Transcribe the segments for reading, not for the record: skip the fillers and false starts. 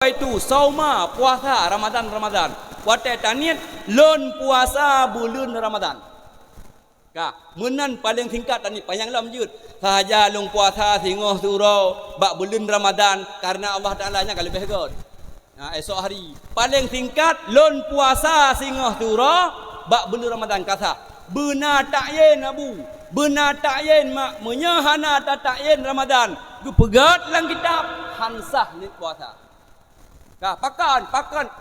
Itu sauma puasa Ramadan. Watai taniat lon puasa bulan Ramadan. Menan paling singkat tani panjang lam jut. Sahaja long puasa singoh surau bak bulan Ramadan karena Allah Taala nya kalau lebih god. Esok hari paling singkat lon puasa singoh surau bak bulan Ramadan kata. Benar tak yen abu. Benar tak yen mak menyahana tak yen Ramadan. Gu pegat lang kitab hansah ni puasa. Pakan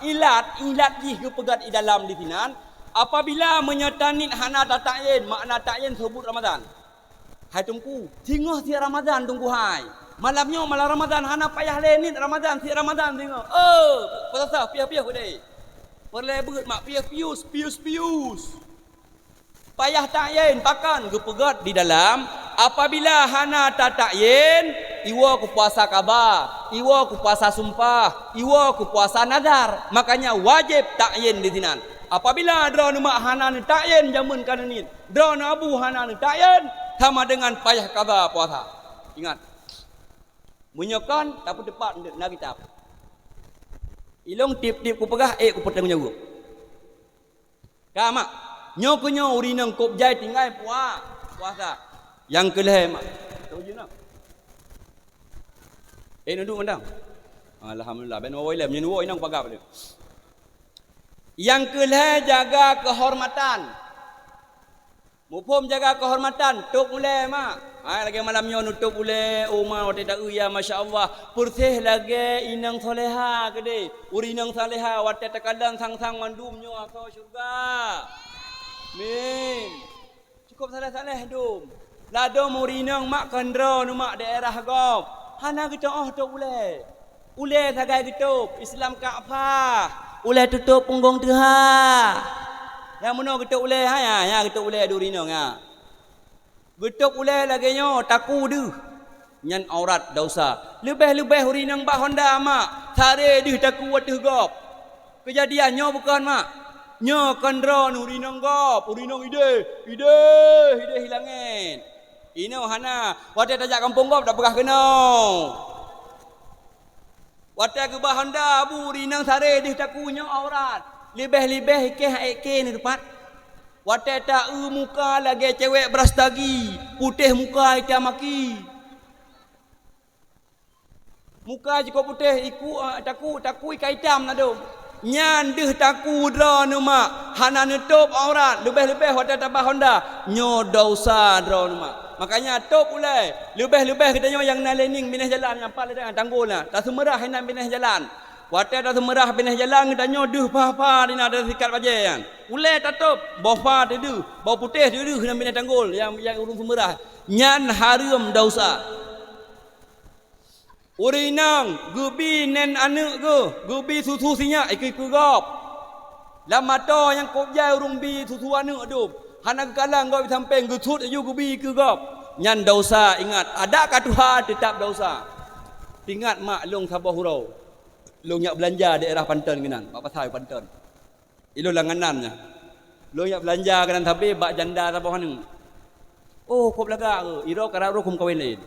ilat ji ke pegat di dalam di sinan apabila menyetanit hana tatayin makna tayin sebut Ramadan. Hai tunggu singoh si Ramadan tunggu hai. Malamnya malam Ramadan hana payah lenit Ramadan si Ramadan singoh. Pasal piah-piah ku dei. Perlebet mak pius. Payah tayin pakan ke pegat di dalam apabila hana tatayin iwa ku puasa kaba, iwa ku puasa sumpah, iwa ku puasa nadar. Makanya wajib takyin di sinan. Apabila drone mak hanan takyin jamun kananit, drone abu hanan takyin sama dengan payah kaba puasa. Ingat. Munyakan tapi tepat nak kitab. Ilong tip-tip ku pegah ku petang nyawa. Mak, nyo urinang kop jai tinggal puasa. Yang kelih mak. Tahu je nak. Nunduk mandang. Alhamdulillah. Ben woi lem nyen woi nang pagap dia. Yang kelih jaga kehormatan. Mupom jaga kehormatan. Tok mulai mak. Lagi malamnya nutup mulai umar wate tak ya masya-Allah. Pursih lagi inang soleha gede. Uri inang soleha wate takadang sang-sang mandumnya ke syurga. Min. Cukup salah-salah dum. Lado murinang mak kandro nu mak daerah gop. Hana kita tok ule sagai kita Islam Kaabah ule tutup punggung Tuhan yang mana kita ule ya kita ule durino nga betuk ule lagi nyo taku du nyan aurat dosa lebih urinang bak Honda mak sare du taku watuh gop kejadian nyo bukan mak nyo kandro urinang gop urinang ide hilangin. Ino hana, wadah tajak kampung gop dah pegah kena. Wadah ke bahanda abu rinang sare di takunya aurat. Lebih ikeh ni depan. Wadah tak muka lagi cewek berastagi, putih muka ita maki. Muka jika putih taku ikai hitam nado. Nyan deh taku dra nama hana nutup aurat lebih wadah tabah honda nyo dosa dra nama. Makanya top ulai lebih katanya yang nalening binah jalan yang pala dengan tanggulnya tak semerah hendak binah jalan watai tak semerah binah jalan katanya duh apa ni ada sikat bajian ulai tak top bofa tu bau putih tu hendak binah tanggul yang urung semerah nyan haram dosa urinang gubi nen anu gubi susu sinyak ikut gop lamato yang kopjai urung bi susu anu adum hana kalang kau samping gusut aju gubi ke gop nyan dosa ingat ada ka Tuhan tetap dosa ingat mak long Sabah Hurau long yak belanja daerah Panten kenan pak pasai Panten ilo langanannya long yak belanja kenan tapi bak janda Sabah hanu kop laga ke iro kara kum kawin lain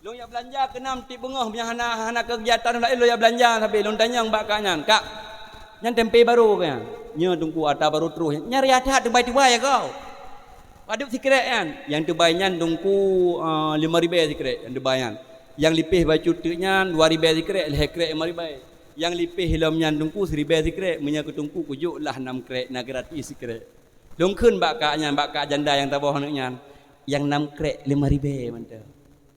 long yak belanja kenam ti bengah punya hana kegiatan lain lo yak belanja tapi long tanya bak kanyan kak nyan tempe baru kan nya tunggu ada baru terus nyari ada tiba-tiba ya kau paduk sikret kan yang terbayangan tunggu 5,000 sikret yang terbayan yang lipih baju tuknya 2,000 sikret lekret 5,000 yang lipih hilamnya tunggu 1,000 sikret menya ketungku kujuklah 6 krek nak gratis sikret dong keun bak janda yang tabah nya yang 6 krek 5,000 mantap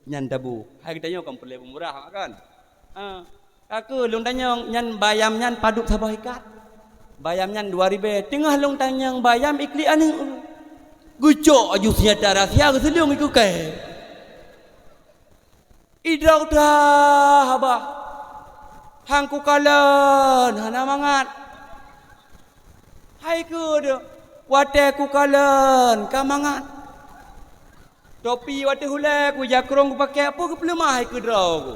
nyan tabu hai kita nyo kan perlu murah kan aku long tanya nyan bayam nyan paduk sabah ikat bayam nyan 2,000 tengah long tanya bayam ikli anu gucok aju senjata rahsia ke seliung iku ke idrau dah abah hangku kalen hana mangat hai ke de wate ku kalen ka mangat topi wate hulai ku jakrong ku pakai apa ke pelemah hai ke drau ku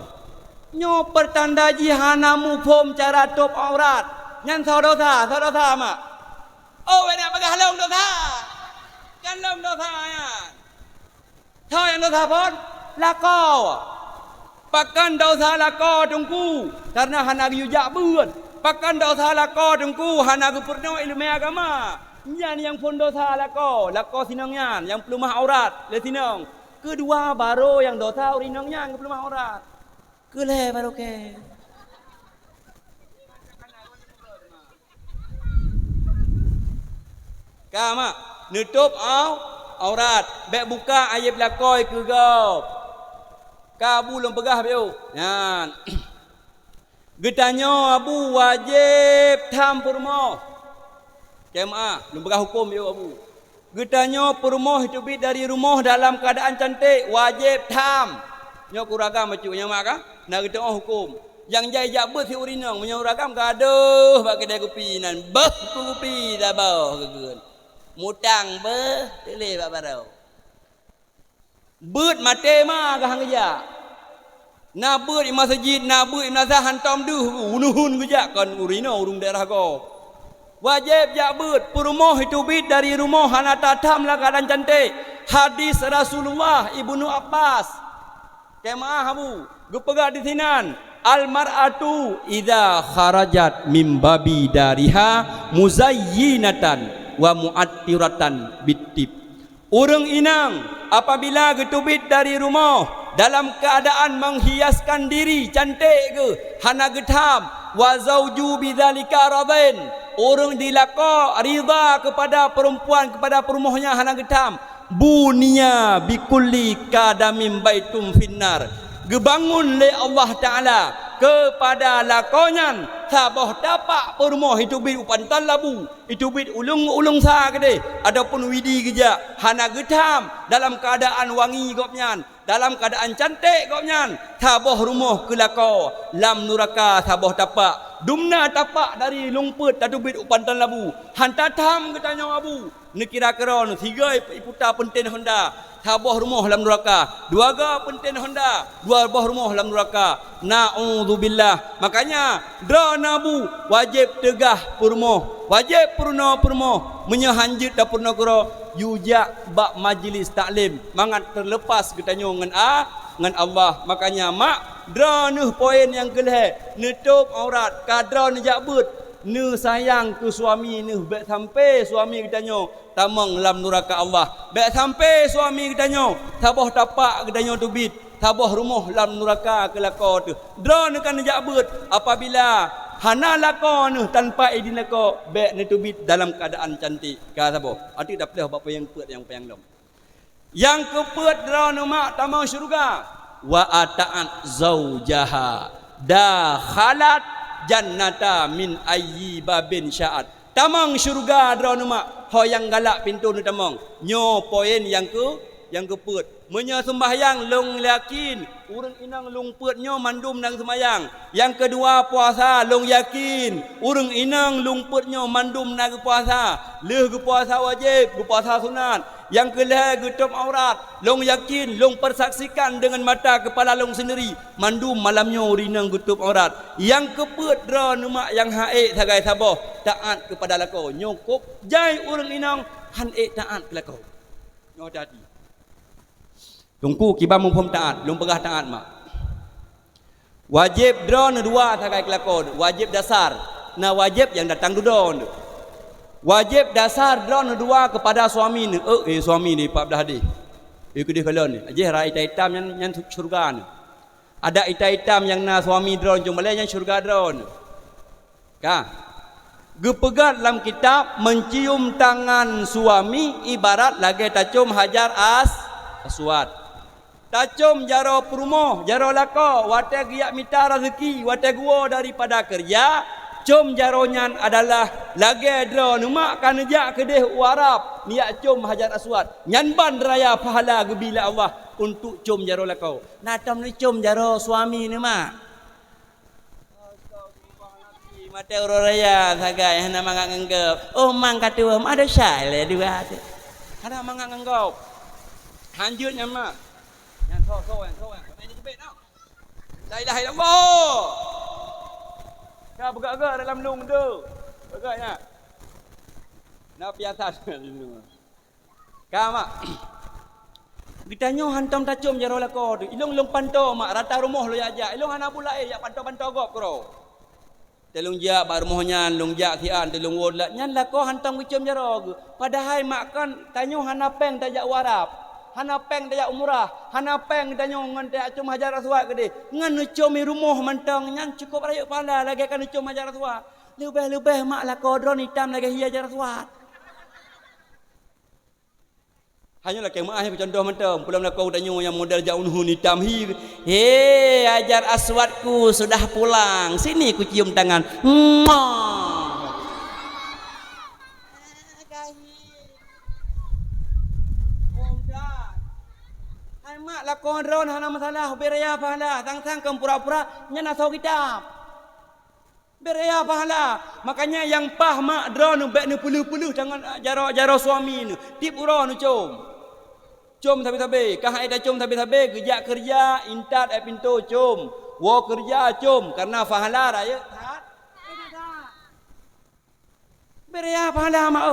nyo pertanda jihanamu pom cara top aurat nyan saudara mak nak pakai halong dosa kan long dosa ya thao yang dosa pun là co Pakan dosa lako tungku karena hana yujak buat. Pakan dosa lako tungku hana gupurno ilmu agama. Yan yang pun dosa lako sinang yan yang pelumah aurat le sinang. Kedua baru yang dosa urinang yan pelumah aurat. Kele baru ke. Kama nutup aurat, bek buka aib lakoi ke gop. Kabu lom pegah beo. Yan. Getanyo abu wajib tham purmo. Kema lom pegah hukum beo abu. Getanyo purmo hitubit dari rumah dalam keadaan cantik wajib tham. Nyo kuragam macu nya mak ka? Na kita hukum. Yang jai jak ber si urinang menyo ragam ka aduh bak kedai kopi nan beh kopi dah bau gegeun. Mutang beh tele bak barau. Beut mate ma gahang geja. Na beut di masjid, na beut di nazah hantam duh unuhun geja kan urina urung daerah ko. Wajib jak beut purmoh itu bit dari rumah hana tatam lah keadaan cantik. Hadis Rasulullah Ibnu Abbas. Kemaah abu, gepegak di sinan. Al mar'atu idza kharajat mim babi dariha muzayyinatan wa mu'attiratan bitib. Urang inang apabila getubit dari rumah dalam keadaan menghiaskan diri cantik ke hana getam wa zauju bidzalika radin, urang dilako ridha kepada perempuan kepada perumohnya hana getam bunia bikulli kadamim baitum finnar, gebangun le Allah Taala kepada lakonyan sabah dapak perumoh itu bit upantan labu itu bit ulung sa gede adapun widi geja hana getam dalam keadaan wangi gopnyan dalam keadaan cantik gopnyan sabah rumah kelako lam nuraka sabah tapak dumna tapak dari lungput tatu bit upantan labu hantatam ketanya abu nekira keron tiga iputa pentin Honda sabah rumah lam neraka dua ga pentin Honda dua buah rumah lam neraka naudzubillah. Makanya dra nabu wajib tegah purmo wajib purno menyahanjit da purno kuro yujak bak majlis taklim mangat terlepas ketanyo ngan Allah. Makanya mak dra nuh poin yang keleh nutup aurat kadra nejak but nu sayang tu suami nu bek sampai suami ketanyo tamang lam neraka Allah bek sampai suami ketanyo tabah tapak ketanyo tu bit tabah rumah lam neraka kelako tu dra nu kan nejak but apabila hana lako nu tanpa izin lako bek nu tu bit dalam keadaan cantik ka sabo arti dak pleh apa yang peut yang payang dom yang kepeut dra nu mak tamang syurga wa ata'at zaujaha dakhalat jannata min ayyi babin sya'at. Tamang syurga drone mak ho yang galak pintu nu tamang. Nyo poin yang kepeut. Menyo sembahyang long yakin, urang inang long peut nyo mandum nang sembahyang. Yang kedua puasa long yakin, urang inang long peut nyo mandum nang puasa. Leuh ke puasa wajib, ke puasa sunat. Yang kelih getup aurat, long yakin, long persaksikan dengan mata kepala long sendiri. Mandum malamnya urinang getup aurat. Yang kepeut dra numak yang haik sagai sabah taat kepada lako. Nyokop jai urang inang han taat ke lako. Nyo tadi. Tungku kibam mumpum taat, long pegah taat mak. Wajib dra dua sagai ke lako. Wajib dasar. Nah wajib yang datang dudon. Wajib dasar drone dua kepada suami ni. Suami ni pak dah hadis. Ikut dia kalau ni. Aje rai hitam yang syurga ni. Ada hitam yang na suami drone cuma yang syurga drone. Ka. Gepegat dalam kitab mencium tangan suami ibarat lagi tacum hajar aswad. Tacum jaro perumoh, jaro lako, wate giyak mita rezeki, wate gua daripada kerja. Cum jaronyan adalah lagi dra numak kan jak kedeh warap niat cum hajar aswad nyanban raya pahala gebila Allah untuk cum jaro lakau natam ni cum jaro suami ni mak astagfirullahalazim mate uro raya sagai hana mangak nganggap oh mang katua ada syai dua ada mangak nganggap hanjutnya mak yang so yang ini jebet tau la ilaha illallah. Kau bergerak dalam lung tu. Bergeraknya. Nak piatas dalam lung. Kau mak. Gitanyo hantam tacum jaro lako tu. Ilong long panto mak rata rumah lo ya aja. Ilong anak pula ya panto gop kro. Telung jak bar rumahnya, long jak tian telung wod lah. Nyan lako hantam gicum jaro. Padahal mak kan tanyo hanapeng tajak warap. Hanapeng tajak umrah. Hanapeng tanyo ngan tajak cum hajar aswad gede. Ngan nucum rumah mantang nyan cukup rayuk pala lagi kan nucum hajar aswad. Lebih mak lako drone hitam lagi hajar aswad. Hanyalah kemah yang contoh mentang pulang lakau tanyo yang model jauh hitam hi. Hei ajar aswadku sudah pulang. Sini ku cium tangan. Hai mak lakon ron hana masalah beraya pahala tang-tang ke pura-pura nya nak tahu kitab. Beraya pahala. Makanya yang pah mak drone bek nu puluh-puluh tangan jaro suami nu. Tip uro nu cum. Cum tabi-tabi, kah ada cum tabi-tabi, kerja intat pintu cum. Wo kerja cum karena pahala raya. Beraya pahala mak.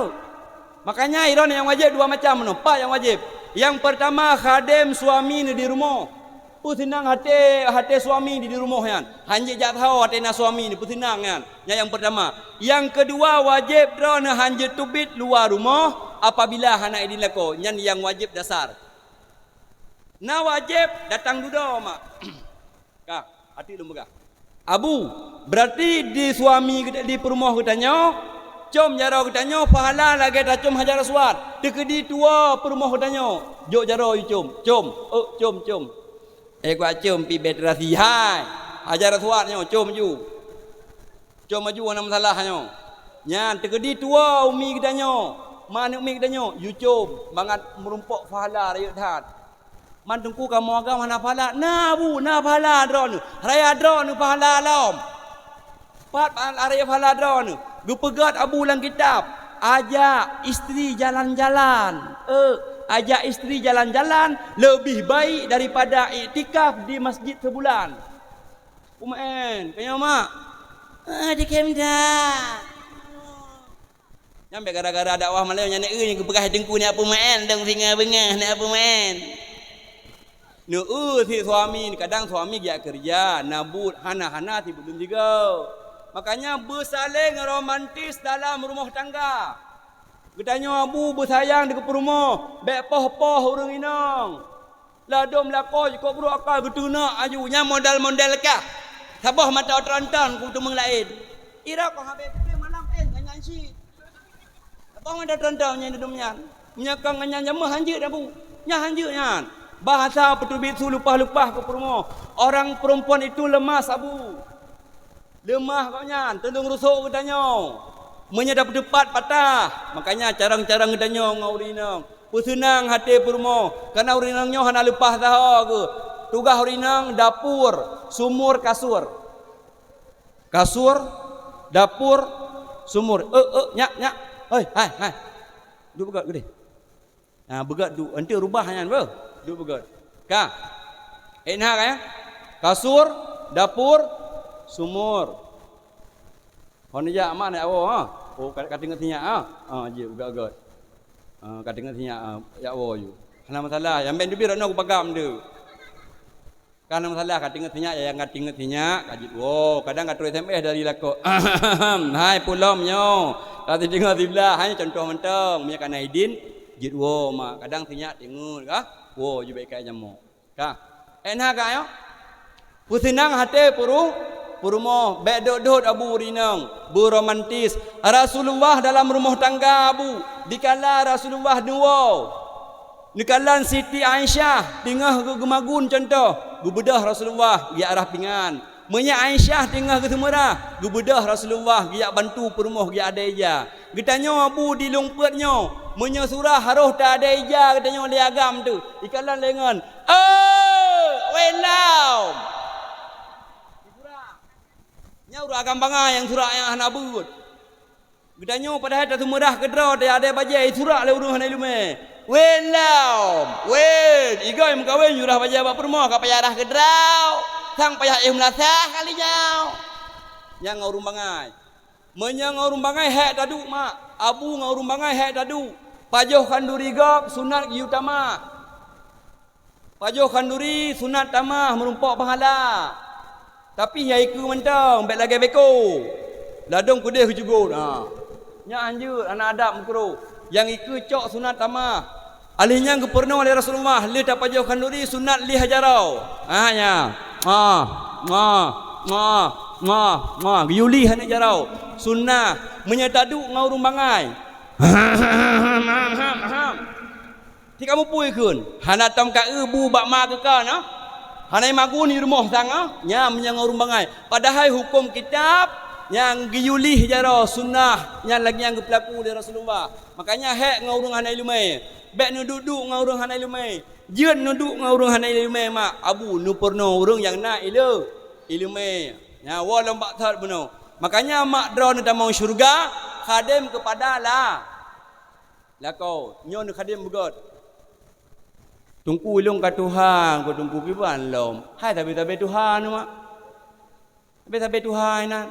Makanya iron yang wajib dua macam pak yang wajib. Yang pertama khadim suami ni di rumah. Putinang hati suami di rumah kan. Hanya jak tahu hati na suami ni putinang kan. Yang pertama. Yang kedua wajib drone hanya tubit luar rumah apabila hana idin lako. Yang wajib dasar. Na wajib datang duda mak. Kah, hati lu megah. Abu, berarti di suami di rumah kitanya com jaro kitanya pahala lagi dah com hajar aswad. Dekedi tua rumah kitanya. Jok jaro com. Gua cum pi bedrasi hai. Hajar aswadnya cum ju. Com maju ana masalahnya. Nyan tekedi tua umi kitanya. Mana umi kitanya? You cum bangat merumpok pahala raya dhat. Man tungku kamu agam mana pahala? Na bu, na pahala drone. Raya drone pahala lom. Pat raya pahala drone. Gu pegat abu lang kitab. Ajak isteri jalan-jalan. Ajak isteri jalan-jalan lebih baik daripada iktikaf di masjid sebulan. Umain, kaya mak. Di Kemda. Nyampe gara-gara dakwah Melayu nya nek yang kepegah dengku ni apa main dong singa bengah nak apa main. Nu si suami kadang suami dia kerja nabut hana-hana ti belum juga. Makanya bersaling romantis dalam rumah tangga. Getanya abu bersayang dekat rumah, bek poh-poh urang inang. Ladom lako jiko bro akal getuna ajunya modal-modal kah. Sabah mata terantan ku tumeng lain. Ira ko habe malam nganyan si. Sabah mata terantan nya dedumnya. Menyakang nganyan jamah hanjir abu. Nya hanjir nyan. Bahasa petubit su lupah-lupah ke rumah. Orang perempuan itu lemah abu. Lemah kau nyan, tolong rusuk getanya. Menyadap depat patah. Makanya carang-carang gedanya ngaurinang. Pusenang hati permo. Karena urinangnya hana lepas dah ke. Tugas urinang dapur, sumur, kasur. Kasur, dapur, sumur. Nyak. Hai. Duk begat gede. Nah, begat duk. Nanti rubah nyan ber. Duk begat. Kah? Enak ya? Kasur, dapur, sumur. Hon ja mak nak awo ha. Oh kating ngatinya ha. Je agak-agak. Kating ngatinya ya awo ju. Hana masalah yang ben dibir nak pagam de. Kan masalah kating ngatinya yang kating ngatinya kajit wo. Kadang ngatur SMS dari lako. Hai pulom nyo. Kating ngatilah hanya contoh mentang punya kana idin jit wo mak. Kadang tinya tingun kah? Wo ju baik kaya jamu. Kah? Enak ka yo? Pusinang hate Purumo bedot abu rinang beromantis Rasulullah dalam rumah tangga abu dikala Rasulullah dua dikala Siti Aisyah tengah gemagun contoh gubedah Rasulullah dia arah pingan menya Aisyah tengah ke semurah gubedah Rasulullah dia bantu perumah dia ada ija getanya abu di lungputnya menya surah haruh tak ada ija getanya dia agam tu ikalan lengan welau urang agam bangah yang surak yang hana but. Gedanya padahal tak semudah kedra dia ada bajai surak le urang hana lume. Welau, igai mengkawin jurah bajai bak permo ka payah dah kedrau. Sang payah imlasah kalinya. Yang ngurung bangai. Menyang ngurung bangai hak tadu mak. Abu ngurung bangai hak tadu. Pajoh kanduri gap sunat utama. Pajo khanduri sunat tamah merumpak pahala. Tapi yai ku mentang baik lagi beko. Ladong kudeh juga. Nya anjur anak adab mukro. Yang iku cok sunat tamah. Alihnya ke pernah oleh Rasulullah li tak pajo khanduri sunat li hajarau. Nya. Yuli hana jarau. Sunnah menyatadu ngaurung bangai. Ti kamu pui kun. Hana tam ka bu bak ma ke kan ah. Hanai magu ni rumah sang ah. Nya menyangaurung bangai. Padahal hukum kitab yang giyulih jaro sunnah yang lagi yang berlaku dari Rasulullah. Makanya hek ngaurung hanai lumai. Bek nu duduk ngaurung hanai lumai. Jeun nu duduk ngaurung hanai lumai mak. Abu nu porno urang yang nak ilumai. Ya walau bak thad beno. Makanya mak draw nu tamang syurga khadim kepada lah. Lah kau nyon khadim begot. Tungku ilung ka Tuhan, ko tungku kiban lom. Hai tapi Tuhan mak. Tapi Tuhan nan.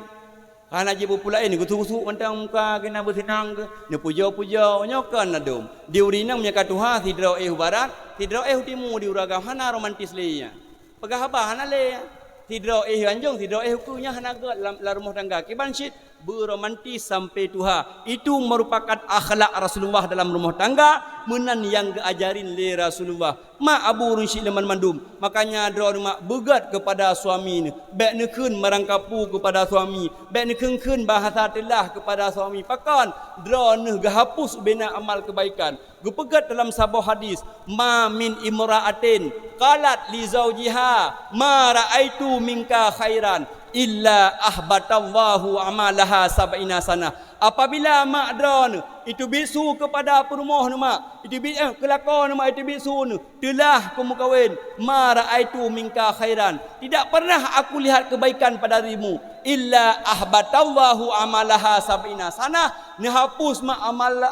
Kana jibu pula ini kutu-kutu mentang muka kena bersenang ke. Ne puja-puja nyokan adum. Di urinang menyaka Tuhan tidro barat, tidro timur di uragam hana romantis leya. Pegah apa hana leya. Tidro anjung, tidro hukunya hana ge la rumah tangga. Kiban syit beromantis sampai Tuhan. Itu merupakan akhlak Rasulullah dalam rumah tangga. Menan yang diajarin le Rasulullah. Ma Abu Runsyid leman mandum. Makanya doa mak begat kepada suami ni. Bek nekun merangkapu kepada suami. Bek nekun bahasa telah kepada suami. Pakan doa ne gahapus bina amal kebaikan. Gepegat dalam sebuah hadis. Ma min imra'atin qalat li zawjiha ma ra'aitu minka khairan illa ahbatallahu amalaha sab'ina sana. Apabila mak dron itu bisu kepada perumah nu mak, itu kelakon mak itu bisu nu telah kamu kahwin ma raaitu minka khairan, tidak pernah aku lihat kebaikan pada dirimu illa ahbatallahu amalaha sab'ina sana, ni hapus mak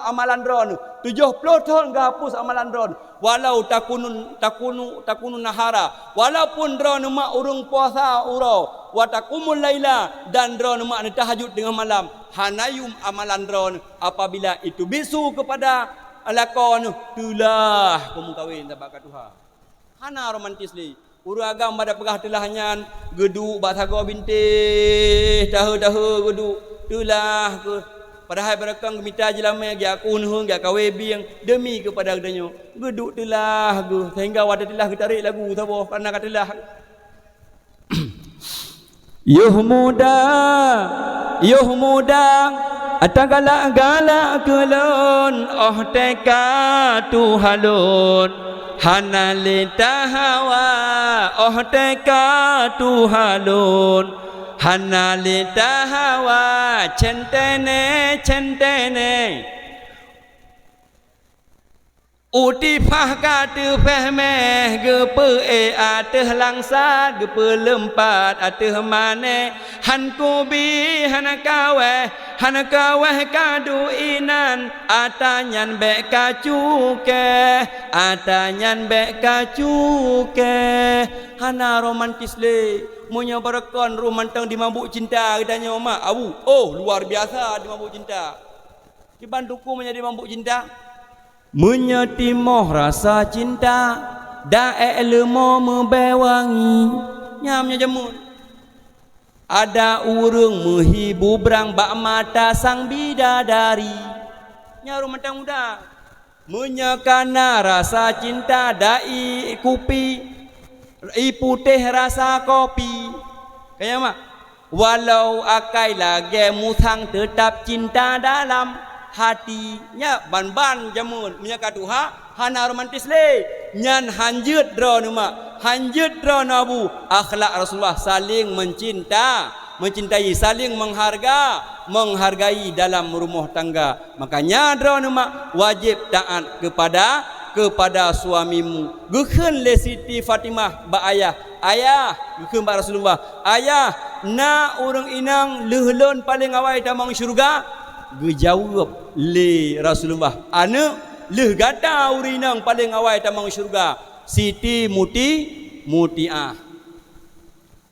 amalan dron 70 tahun gak hapus amalan dron. Walau takunu nahara, walaupun dron mak urung puasa urau wa taqumul laila, dan dron mak tahajud dengan malam, hanayum amalan dron apabila itu bisu kepada lakon tulah kamu kahwin tabak Tuhan. Hana romantis li. Urang agam pada pegah telahnya geduk batago bintih tahu geduk tulah ke. Padahal berakang gemita jelama gi aku nuhung gi kawe biang demi kepada adanya geduk telah ge sehingga wadah telah tarik lagu tabo karena katelah. Yuh muda atagala kelon teka tuhalun hanalita hawa teka tuhalun hanalita hawa centene uti phah ka tu pheh meh ge pe ateh langsa ge pe lempat ateh mane han kubi han kawe kadu inan atanyan be kacuke hana romantis le monya barakon romantang di mabuk cinta katanya mak abu luar biasa di mabuk cinta di banduku menjadi mabuk cinta menyetimoh rasa cinta dae lemo membewangi nyamnya jamun ada urung muhibu berang bak mata sang bidadari nyaru mentang muda menyekana rasa cinta dai kupi putih rasa kopi kayak mak walau akai lagi musang tetap cinta dalam hatinya ban jamun menyaka Tuhan hana romantis le nyan hanjut drone mak hanjut drone abu akhlak Rasulullah saling mencintai saling menghargai dalam rumah tangga. Makanya drone mak wajib taat kepada suamimu. Geukeun le Siti Fatimah ba ayah geukeun ba Rasulullah ayah na urang inang leuleun paling awai tamang syurga gejawab le Rasulullah anu leh gata urinang paling awai tamang syurga Siti Mutiah.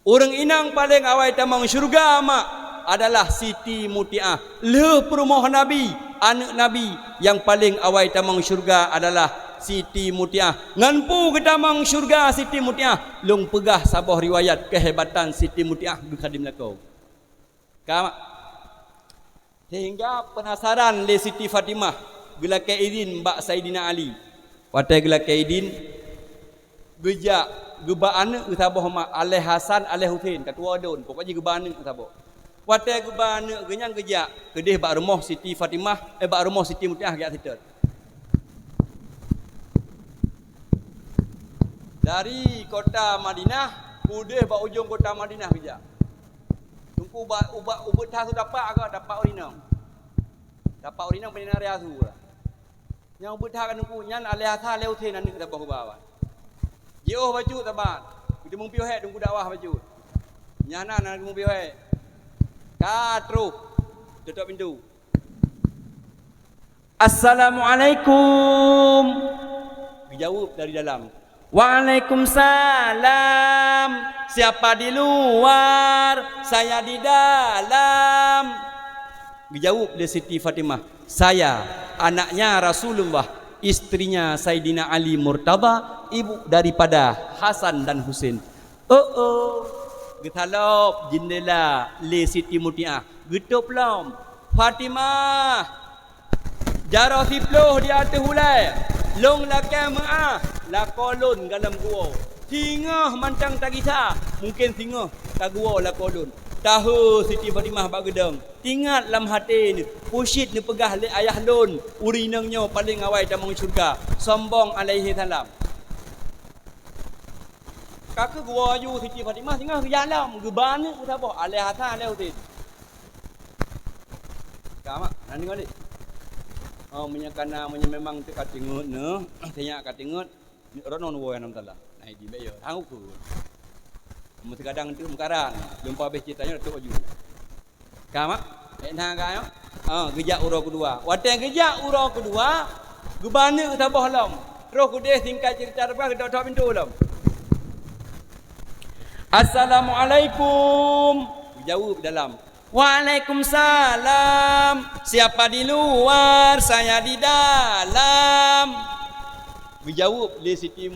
Orang inang paling awai tamang syurga mak adalah Siti Mutiah. Leh perumah Nabi, anak Nabi yang paling awai tamang syurga adalah Siti Mutiah. Ngan pu ketamang syurga Siti Mutiah. Long pegah sabah riwayat kehebatan Siti Mutiah berkadim lakau. Kamak. Sehingga penasaran le Siti Fatimah gila kaidin mbak Saidina Ali. Watai gila kaidin gejak gebaan utabah mak Ale Hasan Ale Husain ketua don pokoknya gebaan utabah. Watai gebaan genyang gejak kedih bak rumah Siti Fatimah bak rumah Siti Mutiah gak situ. Dari kota Madinah, udeh ba ujung kota Madinah bija. Tunggu ubat tah tu dapat urinam. Dapat urinam benar area tu lah. Yang ubat tah kan tunggu nyan alih-alih leu the nan kita bawa. Jauh baju tabat. Kita mung piu he tunggu dakwah baju. Nyana nan mung piu he. Katru. Tutup pintu. Assalamualaikum. Dijawab dari dalam. Waalaikumsalam. Siapa di luar? Saya di dalam. Dijawab oleh Siti Fatimah. Saya anaknya Rasulullah, istrinya Saidina Ali Murtada, ibu daripada Hasan dan Husain. Getalop jendela le Siti Mutiah. Getup lom. Fatimah. Jarah siploh di atas hulai. Long lakai maah. Lakolon dalam gua. Tingah mantang tagisa. Mungkin tingah tak gua lakolon. Tahu Siti Fatimah bak gedang. Tingat lam hati ni. Pusyid ni pegah le ayah lon. Urinangnya paling awal tamang syurga. Sombong alaihi salam. Kakak gua aju Siti Fatimah tinggal ke jalan. Geban ni apa? Alaihi hasan alaihi hutin. Kamak. Nanti kali. Oh menyakana memang tu katingut ne. Tanya katingut. Ronon wo yang namtala. Naik di bayo. Hang ku. Mesti kadang tu mekaran. Jumpa habis ceritanya tu aju. Kamak. Enang kayo. Gejak urau kedua. Watang gejak urau kedua, gebana tabah lam. Terus kudeh singkat cerita depan kita tok pintu lam. Assalamualaikum. Jawab dalam. Waalaikumsalam. Siapa di luar? Saya di dalam. Dijawab oleh Siti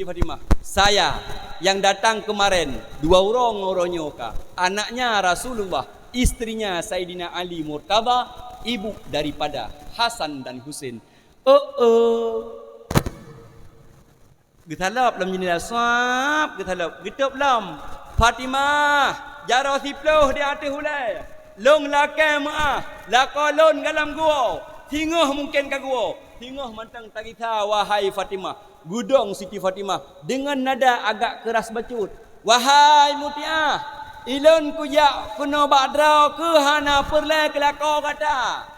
Fatimah. Saya yang datang kemarin. Dua orangnya kah? Anaknya Rasulullah, istrinya Saidina Ali Murtada, ibu daripada Hasan dan Husain. Getalap lam jendela sap, getalap. Getup lam. Fatimah. Jarah siploh di atas hulai. Long lakai maah. Lakolon dalam gua. Tingah mungkin ke gua. Tingah mantang tagita wahai Fatimah. Gudong Siti Fatimah. Dengan nada agak keras bacut. Wahai Mutiah. Ilon kuyak kuno badraw ke hana perlai ke lako kata.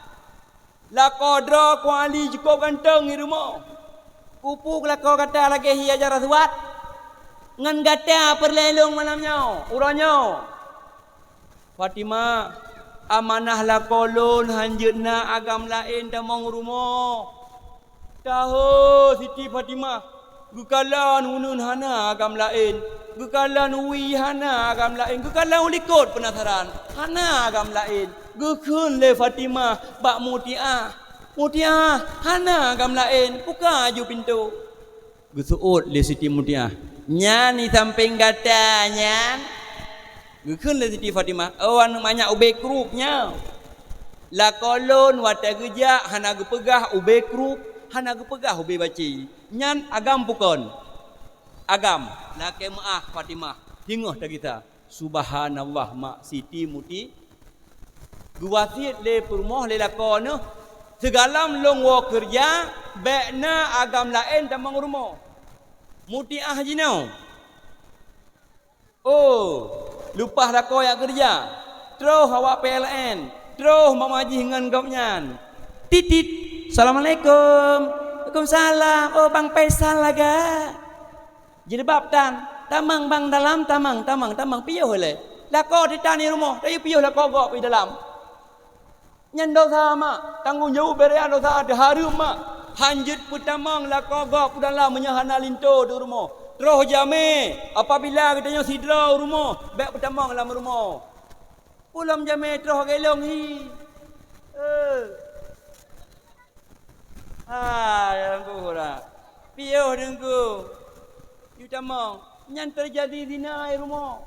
Lako draw kuali cukup ganteng di rumah. Kupu ke lako kata lagi hiya jarah suat. Ngan gata perlelong malamnya. Uranya. Fatimah, amanah la kolon hanjeutna agam lain tamong rumah. Tahu Siti Fatimah, gukalan hunun hana agam lain, gukalan wi hana agam lain, gukalan ulikot penasaran hana agam lain. Gukun le Fatimah bak Mutiah. Mutiah hana agam lain, buka aju pintu. Gusuut le Siti Mutiah. Nyani samping gata nyan. Gukun le Siti Fatimah. Anu banyak ubek grupnya. La kolon wata gejak hana gepegah ubek grup, hana gepegah ubek baci. Nyan agam pukon. Agam la kemaah Fatimah. Tingah dah kita. Subhanallah mak Siti Muti. Guwasit le permoh le lakon no. Segalam long wo kerja, bekna agam lain tamang rumah. Mutiah jinau. Lupa dah kau yang kerja. Terus awak PLN. Terus mamaji dengan gopnyan. Titit. Assalamualaikum. Waalaikumsalam. Oh Bang Faisal laga. Jadi bab tan. Tamang bang dalam tamang. Piyuh le. Lah kau di tani rumah. Tapi piyuh lah kau gop di dalam. Nyan dosa mak. Tanggung jawab berian dosa ada harum mak. Hanjut putamang lah kau gop dalam menyahana linto di rumah. Terus jame apabila katanya sidra rumah, baik pertama dalam rumah. Pulang jame terus gelong hi. Yang kurang. Piuh dengku. You tamang. Yang terjadi zina ai rumah.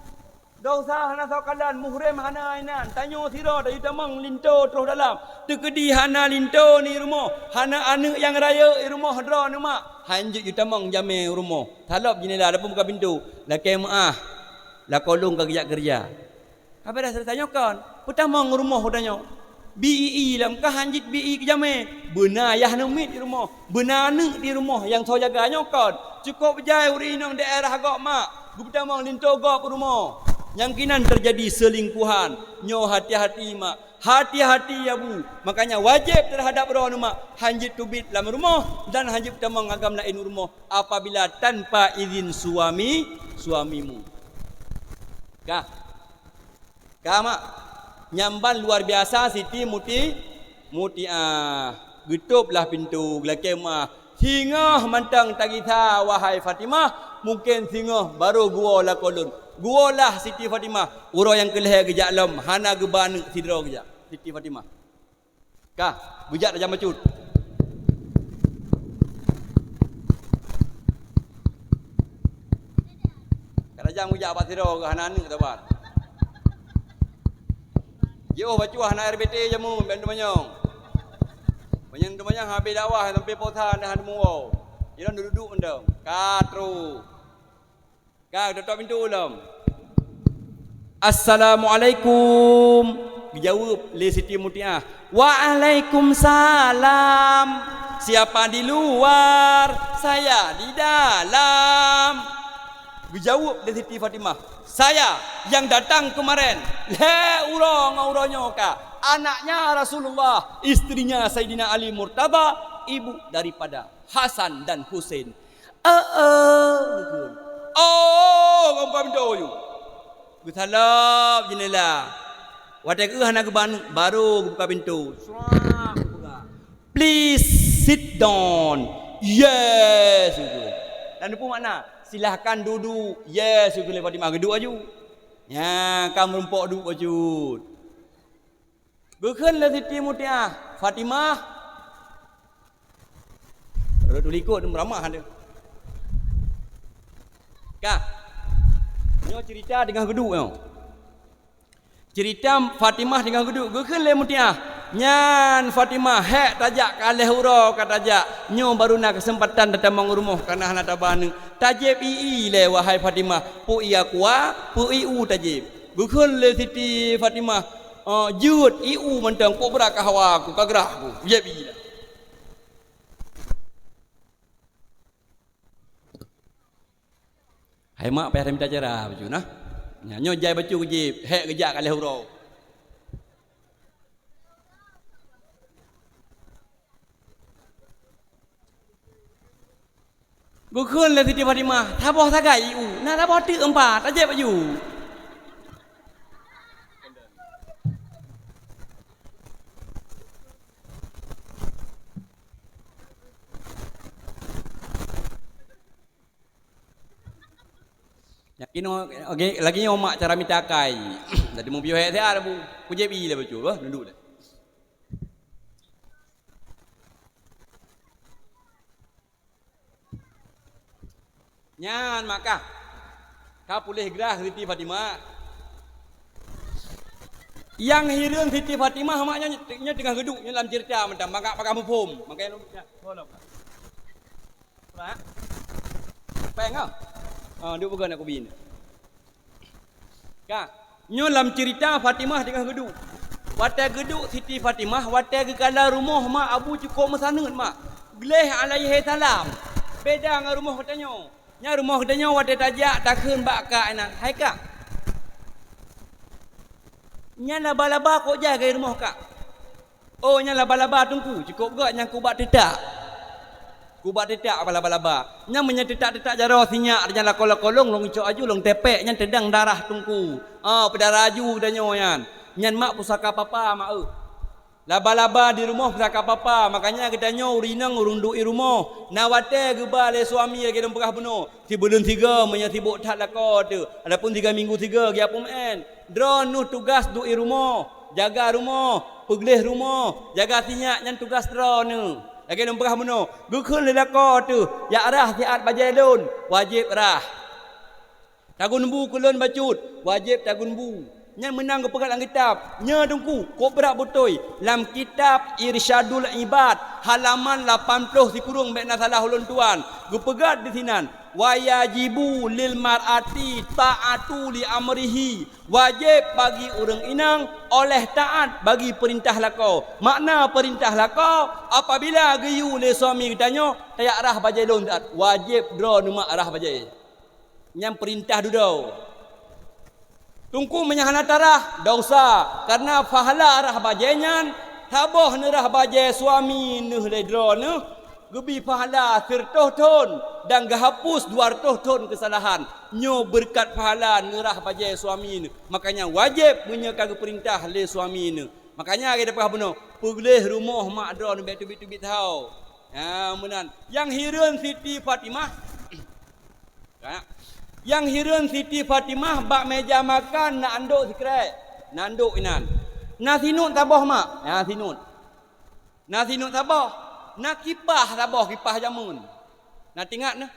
Dosa hana sakalan muhrim hana ainan. Tanyo sira dah you tamang linto terus dalam. Tekedi hana linto ni rumah. Hana anak yang raya i rumah dra ni mak. Hanjut you tamang jame rumah. Talap jendela ada pun buka pintu. La kemaah. La kolong kerja kerja. Apa dah selesai nyokan? Pertama rumah tanya. BEE lah muka hanjit BEE ke jame. Benar ayah numit di rumah. Benar anak di rumah yang saya jaga nyokan. Cukup berjaya uri inang daerah agak mak. Gu pertama linto agak ke rumah. Yang kinan terjadi selingkuhan. Nyo hati-hati mak. Hati-hati ya bu. Makanya wajib terhadap orang mak. Hanjit tubit dalam rumah. Dan hanjit pertama agam lain rumah. Apabila tanpa izin suamimu. Kah? Mak nyamban luar biasa Siti Muti getuplah pintu gelake mah singa mantang tagitha wahai Fatimah mungkin singa baru gua lah kolon gua lah Siti Fatimah orang yang kelih gejak lam hana geban sidra gejak Siti Fatimah kah bujak dah jam macut kada jam bujak apa sidra ke hana anak tabat. Yo bacuah nak RBT jamu bantu manyong. Banyak tu banyak habis dakwah sampai potan dah demu. Ira duduk mendang. Katru. Kak tutup pintu ulam. Assalamualaikum. Dijawab le Siti Mutiah. Waalaikumsalam. Siapa di luar? Saya di dalam. Dijawab le Siti Fatimah. Saya yang datang kemarin. Urang-urangnya ka. Anaknya Rasulullah, istrinya Sayyidina Ali Murtada, ibu daripada Hasan dan Husain. Ngomong pintu you. Gusalap jendela. Watak hana keban baru buka pintu. Please sit down. Yes. Dan apa makna? Silahkan duduk. Yes, you boleh Fatimah duduk aju. Ya, kamu rumpok duduk aju. Bukan lah Siti Mutiah. Fatimah. Duduk ikut ramah dia. Kak. Nyo cerita dengan geduk tau. Cerita Fatimah dengan geduk. Bukan lah Mutiah. Nyan Fatimah hek tajak kalih hura ka tajak nyo baru nak kesempatan datang rumah kana hana tabane tajib le wahai Fatimah pu ia kuat pu iu tajib bukan le Siti Fatimah jut iu mentang pu berakah hawa aku kagrah aku jeb ila hai mak payah minta cara baju nah nyo jai baju jib hek kejak kalih hura Bukan lah Siti Fatimah. Tabah tagai iu. Nak tabah tu empat. Aja baju. Yakin okey lagi yang mak cara minta kai. Jadi mau biar saya ada bu. Pujebi lah baju. Duduk dah. Nyan maka kau boleh gerah Siti Fatimah. Yang hirang Siti Fatimah maknya tengah geduk dalam cerita macam maka pakai mufum. Makanya tolong. Pak. Peng ah. Dia bukan aku bin. Kak, dalam cerita Fatimah tengah geduk. Watai geduk Siti Fatimah, watai ke kala rumah mak abu cukup mesanut mak. Geleh alaihi salam. Beda dengan rumah katanya. Nya rumah katanya wadah tajak takun bakak anak. Hai kak. Nya laba-laba kok jaga rumah kak. Oh nya laba-laba tungku. Cukup gak nya kubat tetak. Kubat tetak apa laba-laba. Nya menya tetak-tetak jaro sinyak nya la kolong-kolong long icok aju long tepek nya tedang darah tungku. Pedara aju danyo yan. Nya mak pusaka papa mak laba-laba di rumah pusaka papa. Makanya katanya urinang urunduk i rumah. Nawate gebal suami lagi dalam perah penuh. Si bulan 3 menyatibuk tak lako tu. Adapun 3 minggu 3 gi apa men. Drone nu tugas duk i rumah. Jaga rumah, pegelih rumah, jaga tinyak yang tugas drone. lagi lom perah meno gukun le lako tu ya arah tiat bajai lun wajib arah tagun bu kulun bacut wajib tagun bu nya menang ke pegat dalam kitab nya dengku ko berak butoi dalam kitab Irsyadul Ibad halaman 80 dikurung bekna salah ulun tuan gu pegat di sinan wayajibu lil mar'ati ta'atu li amrihi wajib bagi orang inang oleh taat bagi perintah lakau makna perintah lakau apabila geyu le suami ditanya tayak arah bajai lon taat wajib dro numa arah bajai nyam perintah dudau tungku menyahana tarah dosa karena pahala arah bajainya taboh nerah bajai suami neuh le dro neuh gebi pahala 100 ton dan gahapus 200 ton kesalahan nyo berkat pahala nerah bajai suami ni makanya wajib menyekat perintah le suami ni makanya kita dapat benar pulih rumah mak dron bet-bet tahu menan yang hireun Siti Fatimah yang hireun Siti Fatimah bak meja makan nak anduk sikrek nak anduk inan nasinut tabah mak nasinut tabah nak kipah tabah kipah jamun nak tingat nah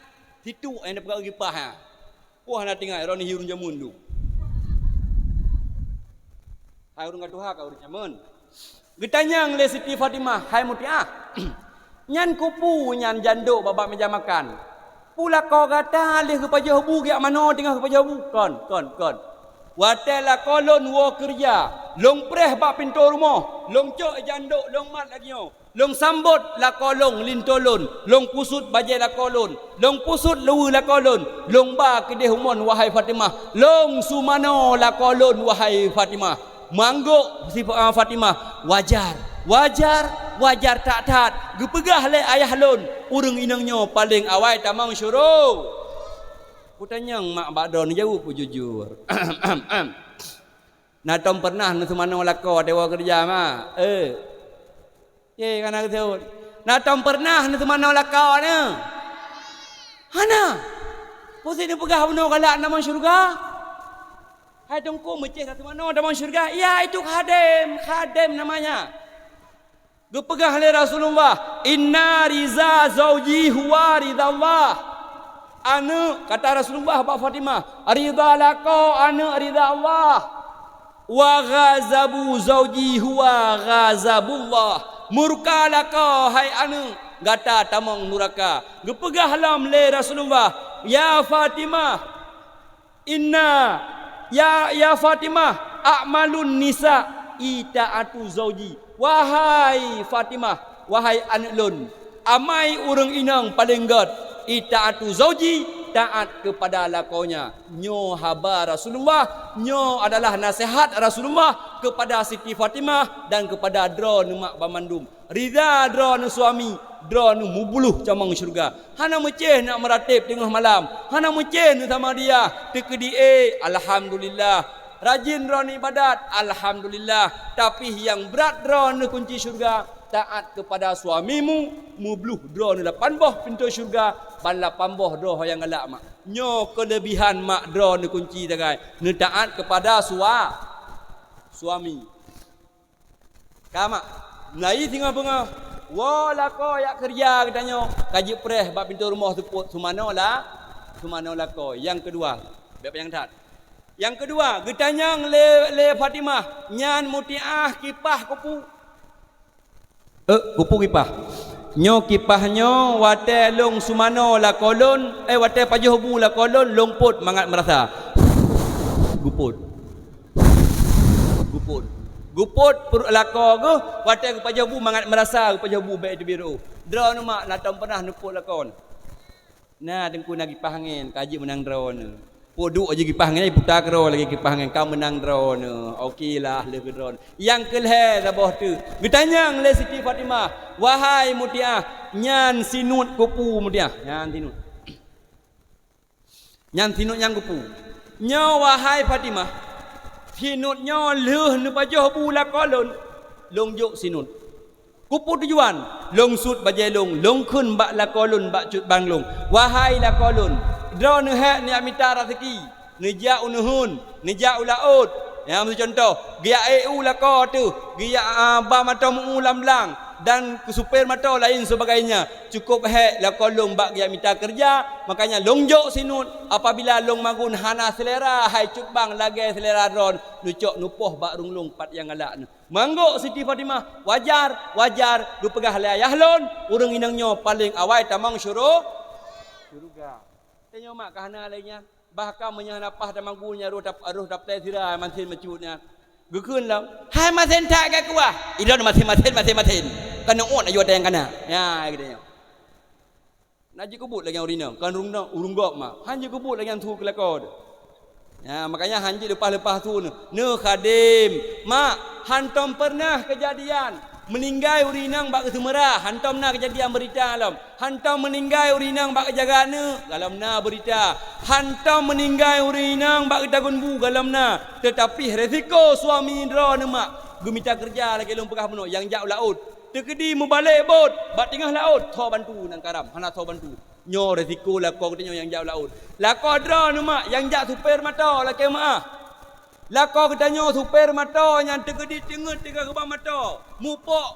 situ yang dapat kipah ha wah nak tingat roni hirun jamun tu hai urang katuha ka urang jamun getanyang le Siti Fatimah hai mutiah nyan kupu nyan janduk babak meja makan pula kau kata leh ke pajah bu giak mano tengah ke pajah bu kon watela kolon wo kerja long preh bak pintu rumah long cok janduk long mat lagi yo long sambut la kolong lintolon long pusut bajai la kolon long pusut lewu la kolon long ba kedeh humon wahai Fatimah long sumano la kolon wahai Fatimah mangguk si Fatimah wajar tak gepegah le ayah lon urang inangnya paling awai tamang syuruh kutanyang mak badon jauh pu jujur na tom pernah nu semana lako dewa kerja ma ye kana keut na tom pernah nu semana lako ne hana posi ni pegah beno galak nama syurga hai dongku meceh satu mana nama syurga ya itu khadim namanya gepegah le Rasulullah inna riza zauji huwa ridallah anu kata Rasulullah bak Fatimah ridha lako anu ridha Allah wa ghazabu zauji huwa ghazabullah murka lako hai anu gata tamang muraka gepegah lam le Rasulullah ya Fatimah inna ya Fatimah a'malun nisa itaatu zauji wahai Fatimah wahai anak lun amai urang inang paling god itaatu zauji taat kepada lakonya nyo haba Rasulullah nyo adalah nasihat Rasulullah kepada Siti Fatimah dan kepada drone mak bamandum ridha drone suami drone mubuluh camang syurga hana meceh nak meratib tengah malam hana meceh nak sama dia tekedi alhamdulillah rajin drone ibadat alhamdulillah tapi yang berat drone kunci syurga taat kepada suamimu mubluh drone 8 boh pintu syurga ban 8 boh doh yang galak mak nyo kelebihan mak drone kunci tagai ne taat kepada suami kama nai tinggal bunga wala ko yak kerja katanya kaji preh bab pintu rumah tu sumano la ko yang kedua bab yang kedua getanyang le Fatimah nyan mutiah kipah kupu kipah nyo kipahnya wate long sumano la kolon wate pajohu la kolon longput mangat merasa guput per lako go wate pajohu mangat merasa pajohu baik biru drone mak latam pernah neput lakon nah dengku nak kipah angin kaji menang drone poduk aja kipah angin putar kero lagi kipah angin kau menang drone okeylah le drone yang keleh sabah tu getanyang le Siti Fatimah wahai mutiah nyan sinut kupu mutiah nyan sinut yang kupu nyo wahai Fatimah sinut nyo leuh nu pajoh bula kolon long juk sinut kupu tujuan long sut bajai long kun bak la kolon bak cut banglong wahai la kolon drone hak ni amita rezeki nija unuhun nija ulaut yang contoh gia eu la ko tu gia ba matom ulam lang dan supir motor lain sebagainya. Cukup hek la kolong bak dia minta kerja, makanya longjok sinut apabila long magun hana selera hai cubang lagi selera ron lucok nupoh bak runglung pat yang galak. Mangguk Siti Fatimah wajar du pegah layah lon urang inangnya paling awal tamang syurga. Tanya mak kahana lainnya bahkan menyanapah dan manggunya roh dap tira mantin macutnya. Gukun lam hai masen tak ke kuah idon masin kan on ayo ada yang kana ya gitu. Naji kubut lagi urina kan urung gok mak hanji kubut lagi tu kelakon. Ya makanya hanji lepas tu ne khadim mak hantom pernah kejadian meninggal urinang bak kesemera hantom na kejadian berita alam hantom meninggal urinang bak kejagana dalam na berita hantom meninggal urinang bak ketagun bu dalam na tetapi resiko suami indra ne mak gemita kerja lagi lom pegah penuh yang jauh laut tekedi membalik bot bak tengah laut tho bantu nang karam hana tho bantu nyo resiko la kau katanya yang jauh laut la kodra ne mak yang jak super mata la ke mak Lako katanya supir mata yang tegedi tengah tiga kebang mata. Mupok.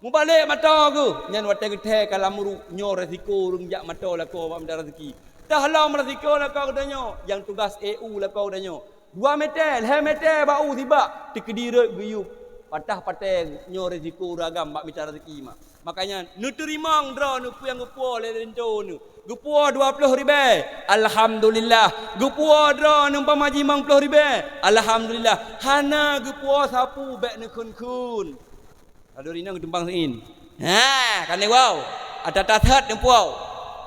Mubalik mata ke. Yang watai keteh kalau muruk nyo resiko rungjak mata lako bak mendarat rezeki. Dah halam resiko lako katanya. Yang tugas EU lako katanya. 2 meter, 2 meter bau tiba. Tegedi rek guyup. Patah-patah nyo resiko ragam bak minta rezeki mak. Makanya nu terimang dra nu yang gepo le rento nu. Gepo 20,000. Alhamdulillah. Gepo dra nu pamaji 50,000. Alhamdulillah. Hana gepo sapu bek nu kun. Ada rina tumpang sein. Ha, kan ni wow. Ada tathat nu puau.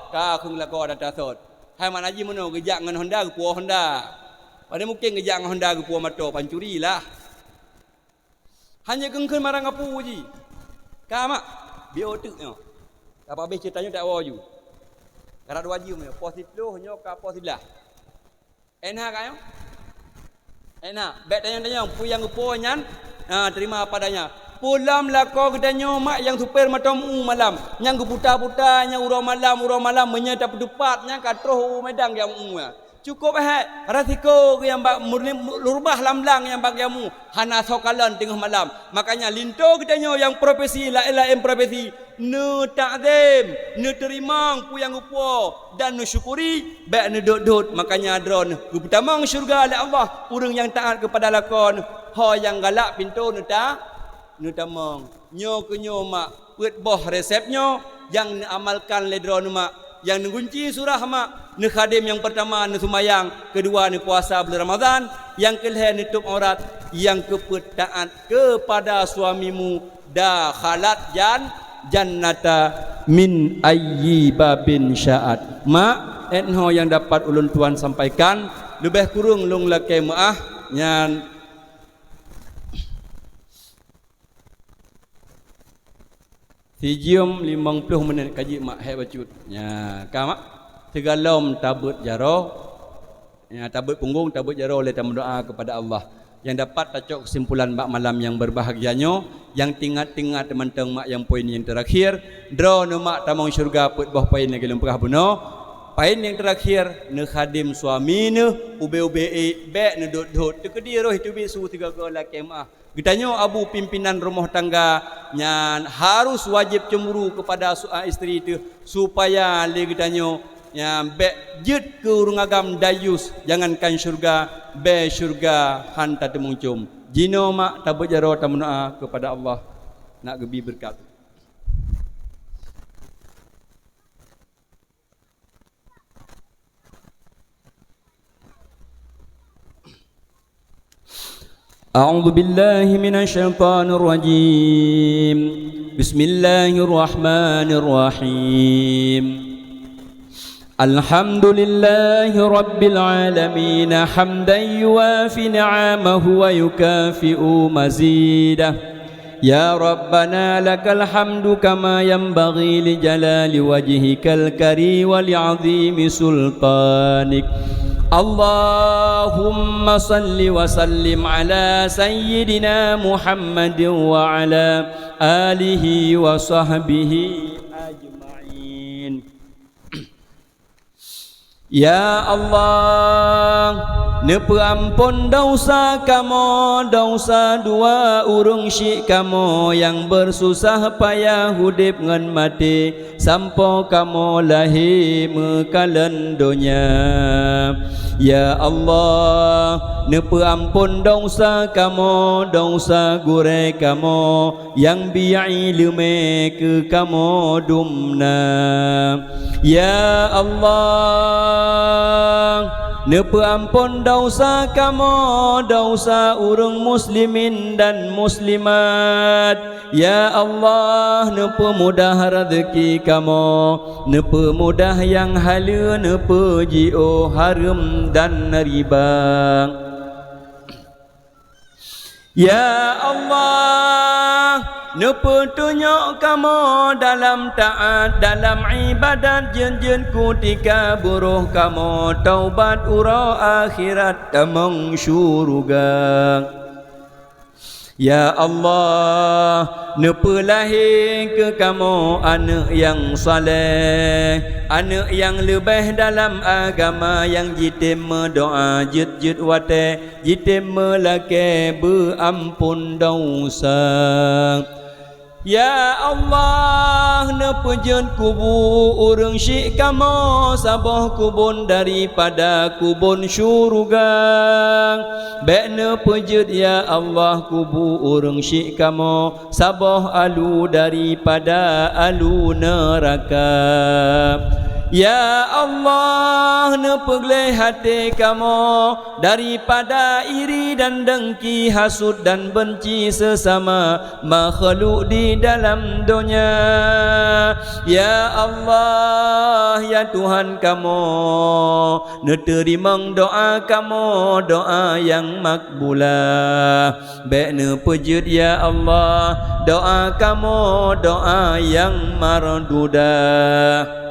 Ka khung la ko ada tathat. Hai mak naji mono gejak ngan Honda gepo Honda. Pada mungkin gejak ngan Honda gepo mato pancuri lah. Hanya kengkeun marang apu ji. Ka mak biar otak nyo. Apa habis ceritanya tak waju. Karat waju nyo, positif nyo ka positif lah. Enak kan? Enak. Bet tanya-tanya puyang gepo nyan, terima padanya. Pulam lako kedanyo mak yang super matom malam. Yang gebuta-buta nya urang malam menyata pedupat nya katroh medang yang cukup rasiko yang bak lurubah lamlang yang bak yamu hana sokalan tengah malam. Makanya linto kedanyo yang profesi la profesi ne ta'zim ne terimang puyang upo dan ne syukuri baik ne dot makanya adron gutamang syurga oleh Allah urang yang taat kepada lakon ho yang galak pintu ne tamang nyo ke nyo mak put boh resepnyo yang amalkan ledron mak yang ngunci surah mak ne khadim yang pertama ne sumayang kedua ne puasa bulan Ramadan yang kelih ne tutup aurat yang taat kepada suamimu dah khalat jannata min ayyi babin sya'at mak enho yang dapat ulun tuan sampaikan lebih kurang long lake maah nyan Sijum 50 minit kaji mak hai bacut. Ya, kamak segalom tabut jaro. Ya, tabut punggung, tabut jaro oleh tamu doa kepada Allah. Yang dapat tacok kesimpulan mak malam yang berbahagianyo, yang tingat-tingat teman-teman mak yang poin yang terakhir, draw ne mak tamang syurga put boh poin lagi lempah buno. Poin yang terakhir ne khadim suami ne ube-ube be ne dot-dot tekedi roh itu bisu 3 ke laki mak. Ditanya abu pimpinan rumah tangga yang harus wajib cemburu kepada isteri itu supaya le ditanya yang be jet ke urang agam dayus jangankan syurga be syurga hanta temungcum jino mak tabut jaro tamunaa kepada Allah nak gebi berkat. أعوذ بالله من الشيطان الرجيم بسم الله الرحمن الرحيم الحمد لله رب العالمين حمدا يوافي نعمه ويكافئ مزيده يا ربنا لك الحمد كما ينبغي لجلال وجهك الكريم ولعظيم سلطانك اللهم صل وسلم على سيدنا محمد وعلى آله وصحبه أجمعين Ya Allah, Nepeampun dosa kamu, dosa dua urung syik kamu yang bersusah payah hudip ngan mati sampo kamu lahir mekalan dunia. Ya Allah, nepeampun dosa kamu, dosa gure kamu yang bi'i lume ke kamu dumna. Ya Allah, nepeampun dosa kamu, dosa urung muslimin dan muslimat. Ya Allah, nepemudah rezeki kamu, nepemudah yang hala, nepejio haram dan riba. Ya Allah, nepetunjuk kamu dalam taat, dalam ibadat, jen-jen kutika buruh kamu taubat ura akhirat tamang syurga. Ya Allah, nepelahir ke kamu anak yang saleh, anak yang lebih dalam agama, yang jitim doa jid wate, jitim melake berampun dosa. Ya Allah, nepejun kubur urang syik kamu sabah kubun daripada kubun syurga. Baik nepejun ya Allah kubur urang syik kamu sabah alu daripada alu neraka. Ya Allah, nepegleh hati kamu daripada iri dan dengki, hasud dan benci sesama makhluk di dalam dunia. Ya Allah, ya Tuhan kamu, neterima doa kamu, doa yang makbulah. Baik nepejut ya Allah, doa kamu, doa yang mardudah.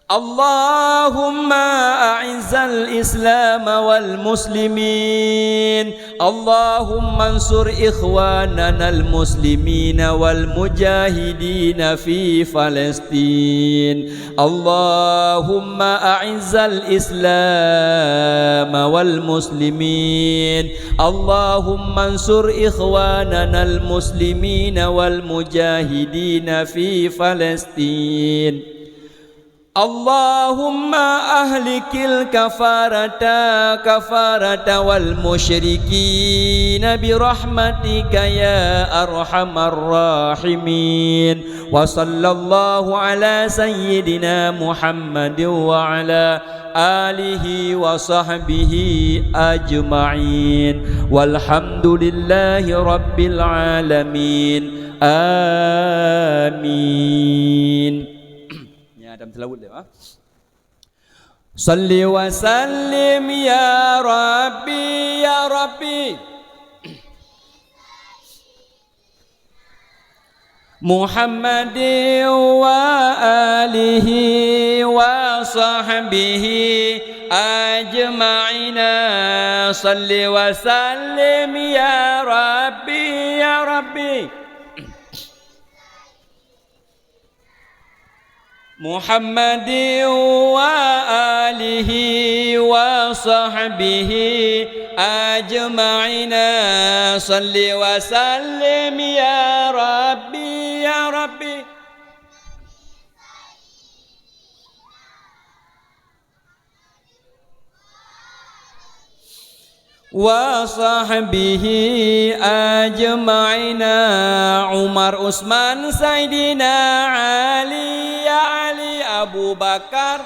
Allahumma a'izzal Islam wal muslimin, Allahumma ansur ikhwanana al muslimin wal mujahidin fi Palestin. Allahumma a'izzal Islam wal muslimin, Allahumma ansur ikhwanana al muslimin wal mujahidin fi Palestin. Allahumma ahlikil kafarata wal musyrikin birahmatika ya arhamar rahimin. Wa sallallahu ala sayyidina Muhammad wa ala alihi wa sahbihi ajma'in. Walhamdulillahi rabbil alamin. Amin. Dalam tilawat dia. Salli wa sallim ya Rabbi ya Rabbi Muhammadin wa alihi wa sahbihi ajma'ina. Salli wa sallim ya Rabbi ya Rabbi Muhammadin wa alihi wa sahbihi ajma'ina. Salli wa sallim ya Rabbi ya Rabbi wa sahbihi ajma'ina. Umar, Utsman, Sayyidina Ali, ya Ali, Abu Bakar,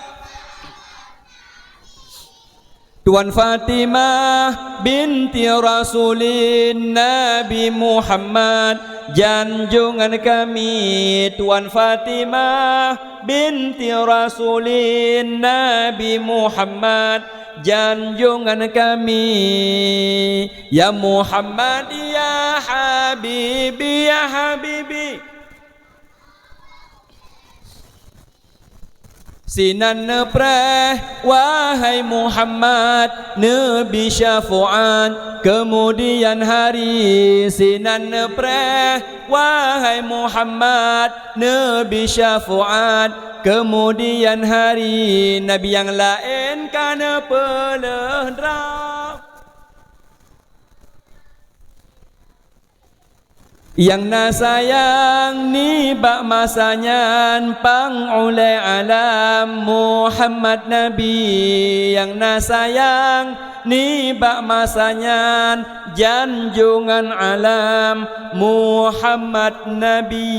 Tuan Fatimah binti Rasulin Nabi Muhammad, janjungan kami Tuan Fatimah binti Rasulin Nabi Muhammad, janjungan kami ya Muhammad ya Habibi ya Habibi. Sinan nepreh wahai Muhammad Nabi syafaat kemudian hari. Sinan nepreh wahai Muhammad Nabi syafaat kemudian hari. Nabi yang lain kana pelendram yang nasayang ni bak masanya pang oleh alam Muhammad Nabi. Yang nasayang ni bak masanya janjungan alam Muhammad Nabi.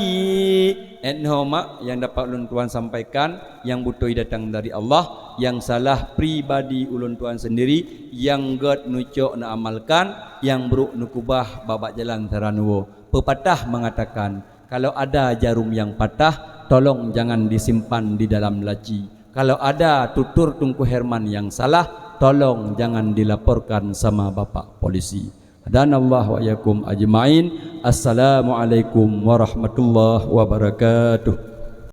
Mak yang dapat ulun tuan sampaikan, yang butuh datang dari Allah, yang salah pribadi ulun tuan sendiri, yang god nucuk na amalkan, yang buruk nukubah babak jalan teranuwo. Pepatah mengatakan, kalau ada jarum yang patah, tolong jangan disimpan di dalam laci. Kalau ada tutur Tunku Herman yang salah, tolong jangan dilaporkan sama bapak polisi. Hadanallahu wa iyyakum ajmain. Assalamualaikum warahmatullahi wabarakatuh.